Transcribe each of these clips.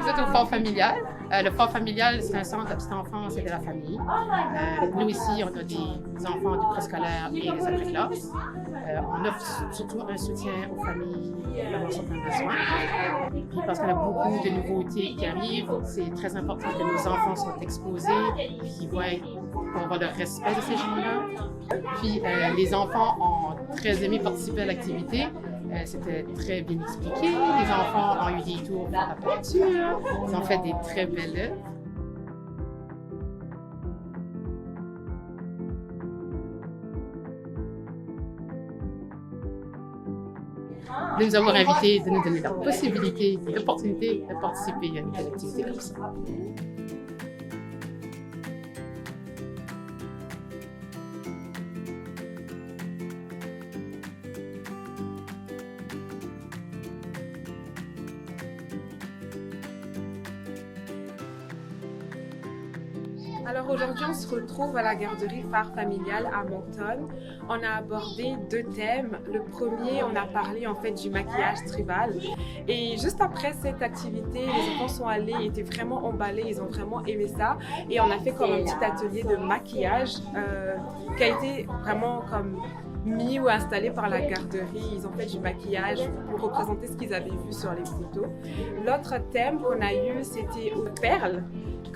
êtes au Fort familial. Le Fort familial, c'est un centre de petite enfance et de la famille. Nous ici, on a des enfants du préscolaire et des après-classes. On offre surtout un soutien aux familles dans certains besoins. Puis parce qu'on a beaucoup de nouveautés qui arrivent, c'est très important que nos enfants soient exposés, qu'ils voient qu'on va le respect de ces gens-là. Puis les enfants ont très aimé participer à l'activité. C'était très bien expliqué. Les enfants ont eu des tours pour la peinture. Ils ont fait des très belles œuvres. De nous avoir invités, de nous donner la possibilité, l'opportunité de participer à une telle activité comme ça. Alors aujourd'hui, on se retrouve à la garderie Phare familiale à Moncton. On a abordé 2 thèmes. Le premier, on a parlé en fait du maquillage tribal. Et juste après cette activité, les enfants sont allés, ils étaient vraiment emballés, ils ont vraiment aimé ça. Et on a fait comme un petit atelier de maquillage qui a été vraiment comme mis ou installé par la garderie. Ils ont fait du maquillage pour représenter ce qu'ils avaient vu sur les photos. L'autre thème qu'on a eu, c'était aux perles.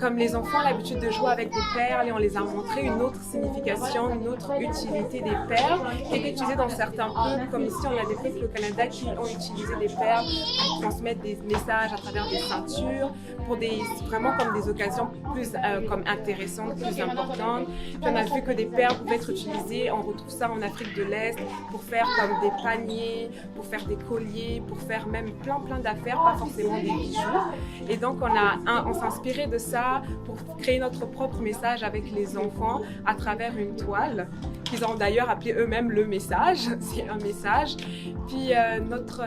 Comme les enfants ont l'habitude de jouer avec des perles et on les a montré une autre signification, une autre utilité des perles qui est utilisée dans certains peuples, comme ici on a des peuples au Canada qui ont utilisé des perles pour transmettre des messages à travers des ceintures, pour vraiment comme des occasions plus comme intéressantes, plus importantes. Puis on a vu que des perles pouvaient être utilisées, on retrouve ça en Afrique de l'Est pour faire comme des paniers, pour faire des colliers, pour faire même plein d'affaires, pas forcément des bijoux. Et donc on s'est inspiré de ça pour créer notre propre message avec les enfants à travers une toile qu'ils ont d'ailleurs appelé eux-mêmes le message, c'est un message. Puis notre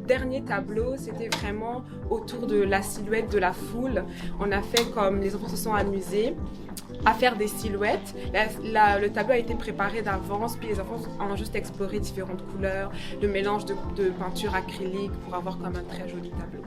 dernier tableau, c'était vraiment autour de la silhouette de la foule. On a fait comme les enfants se sont amusés à faire des silhouettes. Le tableau a été préparé d'avance, puis les enfants ont juste exploré différentes couleurs, le mélange de peinture acrylique pour avoir comme un très joli tableau.